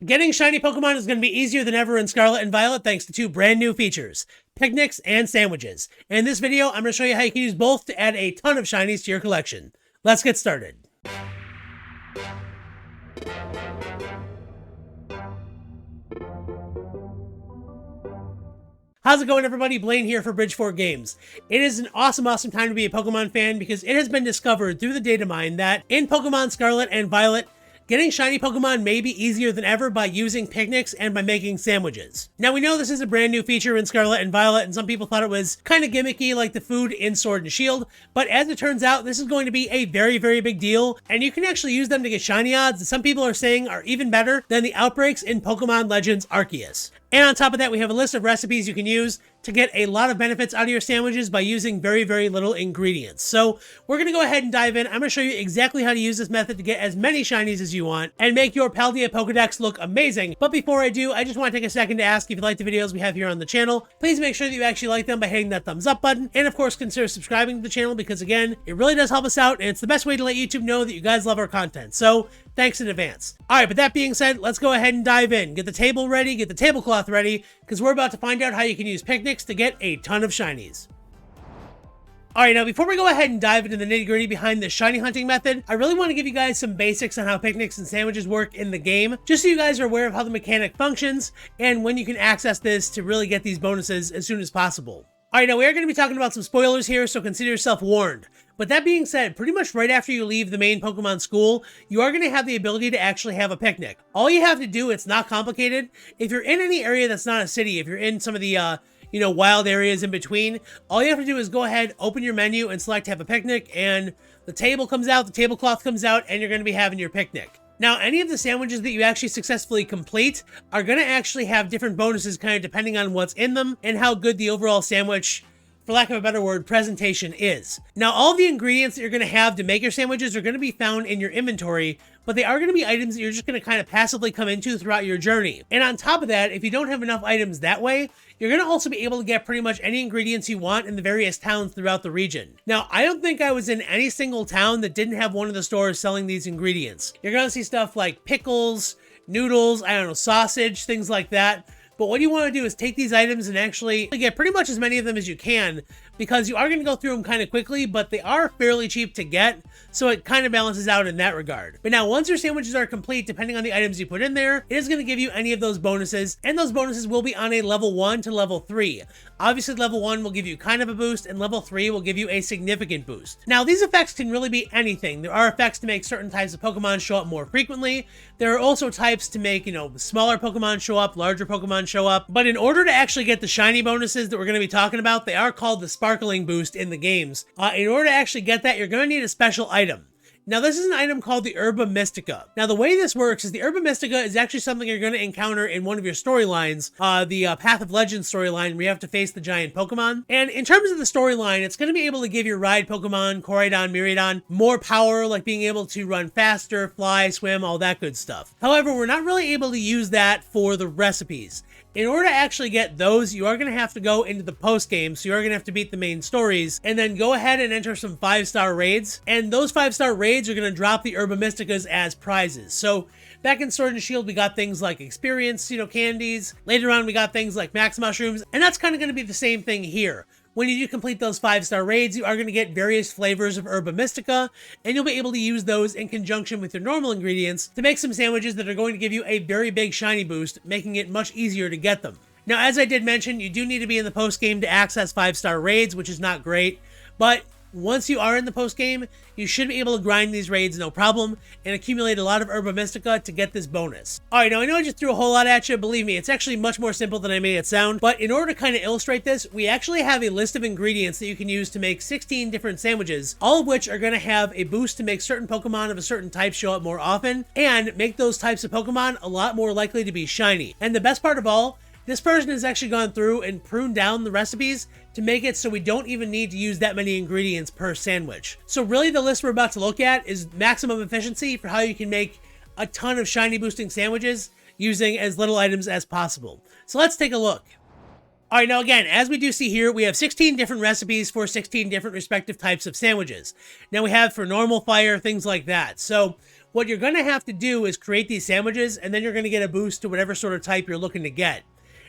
Getting shiny Pokemon is going to be easier than ever in Scarlet and Violet thanks to two brand new features, picnics and sandwiches. And in this video, I'm going to show you how you can use both to add a ton of shinies to your collection. Let's get started. How's it going, everybody? Blaine here for Bridgeport Games. It is an awesome time to be a Pokemon fan because it has been discovered through the data mine that in Pokemon Scarlet and Violet, getting shiny Pokemon may be easier than ever by using picnics and by making sandwiches. Now, we know this is a brand new feature in Scarlet and Violet, and some people thought it was kind of gimmicky like the food in Sword and Shield, but as it turns out, this is going to be a very, very big deal, and you can actually use them to get shiny odds that some people are saying are even better than the outbreaks in Pokemon Legends Arceus. And on top of that, we have a list of recipes you can use to get a lot of benefits out of your sandwiches by using very, very little ingredients. So we're going to go ahead and dive in. I'm going to show you exactly how to use this method to get as many shinies as you want and make your Paldea Pokedex look amazing. But before I do, I just want to take a second to ask if you like the videos we have here on the channel. Please make sure that you actually like them by hitting that thumbs up button. And of course, consider subscribing to the channel because again, it really does help us out and it's the best way to let YouTube know that you guys love our content. So thanks in advance. All right, but that being said, let's go ahead and dive in. Get the table ready, get the tablecloth ready, because we're about to find out how you can use picnics to get a ton of shinies. All right, now before we go ahead and dive into the nitty-gritty behind the shiny hunting method, I really want to give you guys some basics on how picnics and sandwiches work in the game, just so you guys are aware of how the mechanic functions and when you can access this to really get these bonuses as soon as possible. All right, now we are going to be talking about some spoilers here, so consider yourself warned. But that being said, pretty much right after you leave the main Pokemon school, you are going to have the ability to actually have a picnic. All you have to do, it's not complicated. If you're in any area that's not a city, if you're in some of the, wild areas in between, all you have to do is go ahead, open your menu and select have a picnic, and the table comes out, the tablecloth comes out, and you're going to be having your picnic. Now, any of the sandwiches that you actually successfully complete are going to actually have different bonuses kind of depending on what's in them and how good the overall sandwich, for lack of a better word, presentation is. Now, all the ingredients that you're going to have to make your sandwiches are going to be found in your inventory, but they are going to be items that you're just going to kind of passively come into throughout your journey. And on top of that, if you don't have enough items that way, you're going to also be able to get pretty much any ingredients you want in the various towns throughout the region. Now, I don't think I was in any single town that didn't have one of the stores selling these ingredients. You're going to see stuff like pickles, noodles, sausage, things like that. But what you want to do is take these items and actually get pretty much as many of them as you can, because you are going to go through them kind of quickly, but they are fairly cheap to get, so it kind of balances out in that regard. But now, once your sandwiches are complete, depending on the items you put in there, it is going to give you any of those bonuses, and those bonuses will be on a level 1 to level 3. Obviously, level 1 will give you kind of a boost, and level 3 will give you a significant boost. Now, these effects can really be anything. There are effects to make certain types of Pokemon show up more frequently. There are also types to make, smaller Pokemon show up, larger Pokemon show up. But in order to actually get the shiny bonuses that we're going to be talking about, they are called the sparkling boost in the games. In order to actually get that, you're going to need a special item. Now, this is an item called the Herba Mystica. Now, the way this works is the Herba Mystica is actually something you're going to encounter in one of your storylines, the Path of Legends storyline, where you have to face the giant Pokemon. And in terms of the storyline, it's going to be able to give your ride Pokemon, Koraidon, Miraidon, more power, like being able to run faster, fly, swim, all that good stuff. However, we're not really able to use that for the recipes. In order to actually get those, you are going to have to go into the post-game, so you are going to have to beat the main stories, and then go ahead and enter some 5-star raids, and those 5-star raids are going to drop the Herba Mysticas as prizes. So back in Sword and Shield, we got things like experience, candies. Later on, we got things like max mushrooms, and that's kind of going to be the same thing here. When you do complete those 5-star raids, you are going to get various flavors of Herba Mystica, and you'll be able to use those in conjunction with your normal ingredients to make some sandwiches that are going to give you a very big shiny boost, making it much easier to get them. Now, as I did mention, you do need to be in the post-game to access 5-star raids, which is not great, but once you are in the post-game, you should be able to grind these raids no problem and accumulate a lot of Herba Mystica to get this bonus. Alright, now I know I just threw a whole lot at you. Believe me, it's actually much more simple than I made it sound. But in order to kind of illustrate this, we actually have a list of ingredients that you can use to make 16 different sandwiches, all of which are going to have a boost to make certain Pokemon of a certain type show up more often and make those types of Pokemon a lot more likely to be shiny. And the best part of all, this person has actually gone through and pruned down the recipes to make it so we don't even need to use that many ingredients per sandwich. So really the list we're about to look at is maximum efficiency for how you can make a ton of shiny boosting sandwiches using as little items as possible. So let's take a look. All right, now again, as we do see here, we have 16 different recipes for 16 different respective types of sandwiches. Now we have for normal fire, things like that. So what you're going to have to do is create these sandwiches, and then you're going to get a boost to whatever sort of type you're looking to get.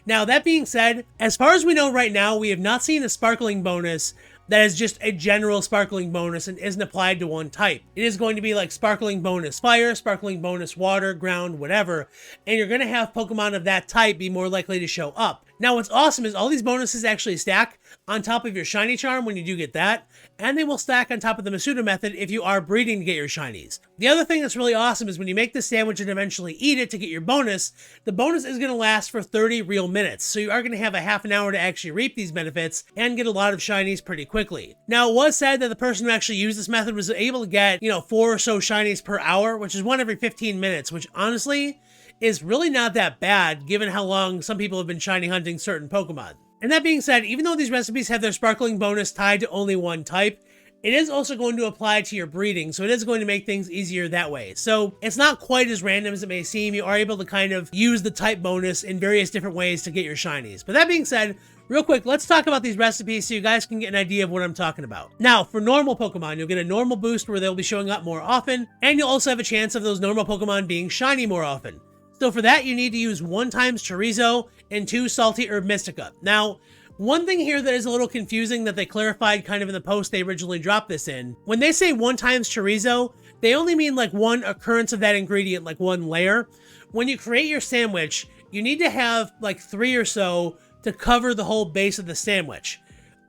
Now, that being said, as far as we know right now, we have not seen a sparkling bonus that is just a general sparkling bonus and isn't applied to one type. It is going to be like sparkling bonus fire, sparkling bonus water, ground, whatever, and you're going to have Pokemon of that type be more likely to show up. Now, what's awesome is all these bonuses actually stack on top of your shiny charm when you do get that, and they will stack on top of the Masuda method if you are breeding to get your shinies. The other thing that's really awesome is when you make this sandwich and eventually eat it to get your bonus, the bonus is going to last for 30 real minutes, so you are going to have a half an hour to actually reap these benefits and get a lot of shinies pretty quickly. Now, it was said that the person who actually used this method was able to get, 4 or so shinies per hour, which is 1 every 15 minutes, which honestly is really not that bad given how long some people have been shiny hunting certain Pokemon. And that being said, even though these recipes have their sparkling bonus tied to only one type, it is also going to apply to your breeding, so it is going to make things easier that way. So it's not quite as random as it may seem. You are able to kind of use the type bonus in various different ways to get your shinies. But that being said, real quick, let's talk about these recipes so you guys can get an idea of what I'm talking about. Now, for normal Pokemon, you'll get a normal boost where they'll be showing up more often, and you'll also have a chance of those normal Pokemon being shiny more often. So for that, you need to use 1 times Chorizo and 2 Salty Herb Mystica. Now, one thing here that is a little confusing that they clarified kind of in the post they originally dropped this in, when they say 1 times Chorizo, they only mean like 1 occurrence of that ingredient, like 1 layer. When you create your sandwich, you need to have like 3 or so to cover the whole base of the sandwich.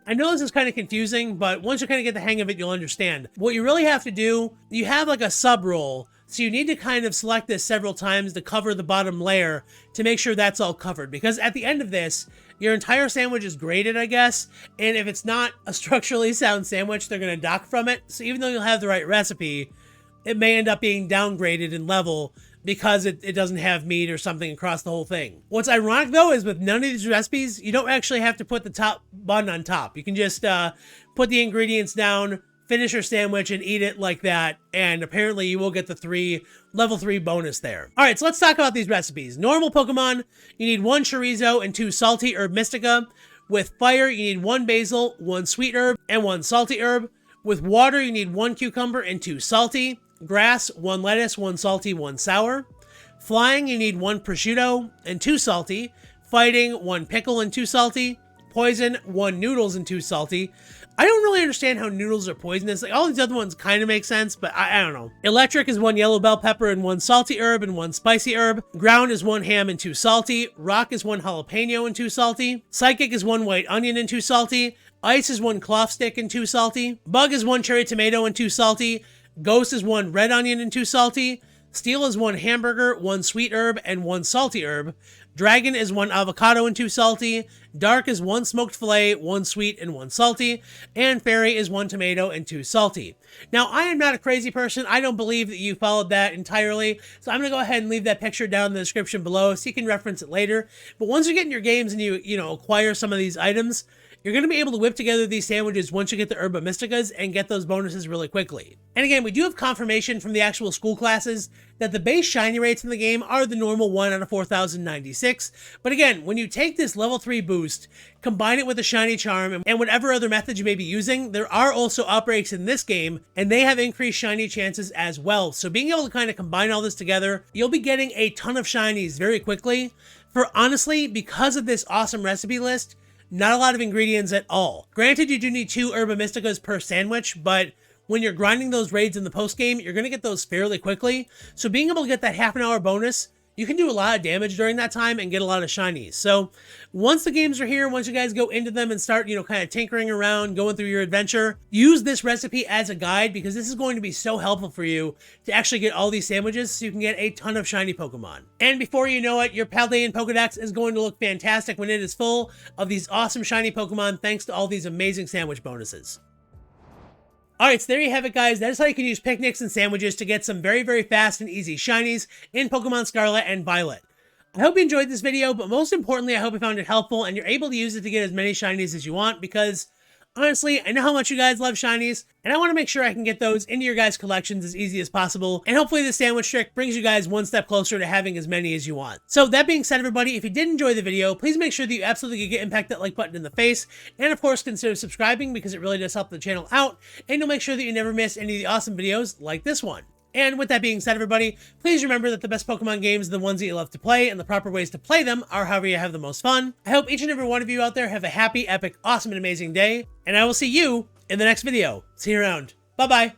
I know this is kind of confusing, but once you kind of get the hang of it, you'll understand. What you really have to do, you have like a sub roll, so you need to kind of select this several times to cover the bottom layer to make sure that's all covered. Because at the end of this, your entire sandwich is graded, I guess, and if it's not a structurally sound sandwich, they're going to dock from it. So even though you'll have the right recipe, it may end up being downgraded in level because it doesn't have meat or something across the whole thing. What's ironic, though, is with none of these recipes, you don't actually have to put the top bun on top. You can just put the ingredients down, finish your sandwich, and eat it like that, and apparently you will get the level 3 bonus there. Alright, so let's talk about these recipes. Normal Pokemon, you need 1 Chorizo and 2 Salty Herb Mystica. With Fire, you need 1 Basil, 1 Sweet Herb, and 1 Salty Herb. With Water, you need 1 Cucumber and 2 Salty. Grass, 1 Lettuce, 1 Salty, 1 Sour. Flying, you need 1 Prosciutto and 2 Salty. Fighting, 1 Pickle and 2 Salty. Poison, 1 Noodles and 2 Salty. I don't really understand how noodles are poisonous. Like, all these other ones kind of make sense, but I don't know. Electric is 1 Yellow Bell Pepper and 1 Salty Herb and 1 Spicy Herb. Ground is 1 Ham and 2 Salty. Rock is 1 Jalapeno and 2 Salty. Psychic is 1 White Onion and 2 Salty. Ice is 1 Cloth Stick and 2 Salty. Bug is 1 Cherry Tomato and 2 Salty. Ghost is 1 Red Onion and 2 Salty. Steel is 1 Hamburger, 1 Sweet Herb, and 1 Salty Herb. Dragon is 1 Avocado and 2 Salty. Dark is 1 Smoked Filet, 1 Sweet, and 1 Salty. And Fairy is 1 Tomato and 2 Salty. Now, I am not a crazy person. I don't believe that you followed that entirely. So I'm going to go ahead and leave that picture down in the description below so you can reference it later. But once you get in your games and you acquire some of these items, you're going to be able to whip together these sandwiches once you get the Herba Mysticas and get those bonuses really quickly. And again, we do have confirmation from the actual school classes that the base shiny rates in the game are the normal 1 out of 4,096. But again, when you take this level 3 boost, combine it with a shiny charm and whatever other methods you may be using, there are also outbreaks in this game and they have increased shiny chances as well. So being able to kind of combine all this together, you'll be getting a ton of shinies very quickly. For honestly, because of this awesome recipe list, not a lot of ingredients at all. Granted, you do need 2 Herba Mysticas per sandwich, but when you're grinding those raids in the post game, you're going to get those fairly quickly. So being able to get that half an hour bonus, you can do a lot of damage during that time and get a lot of shinies. So once the games are here, once you guys go into them and start, kind of tinkering around, going through your adventure, use this recipe as a guide because this is going to be so helpful for you to actually get all these sandwiches so you can get a ton of shiny Pokemon. And before you know it, your Paldean Pokedex is going to look fantastic when it is full of these awesome shiny Pokemon thanks to all these amazing sandwich bonuses. Alright, so there you have it, guys. That is how you can use picnics and sandwiches to get some very, very fast and easy shinies in Pokemon Scarlet and Violet. I hope you enjoyed this video, but most importantly, I hope you found it helpful and you're able to use it to get as many shinies as you want because, honestly, I know how much you guys love shinies, and I want to make sure I can get those into your guys' collections as easy as possible, and hopefully the sandwich trick brings you guys one step closer to having as many as you want. So that being said, everybody, if you did enjoy the video, please make sure that you absolutely get impact that like button in the face, and of course consider subscribing because it really does help the channel out, and you'll make sure that you never miss any of the awesome videos like this one. And with that being said, everybody, please remember that the best Pokemon games are the ones that you love to play, and the proper ways to play them are however you have the most fun. I hope each and every one of you out there have a happy, epic, awesome, and amazing day, and I will see you in the next video. See you around. Bye-bye.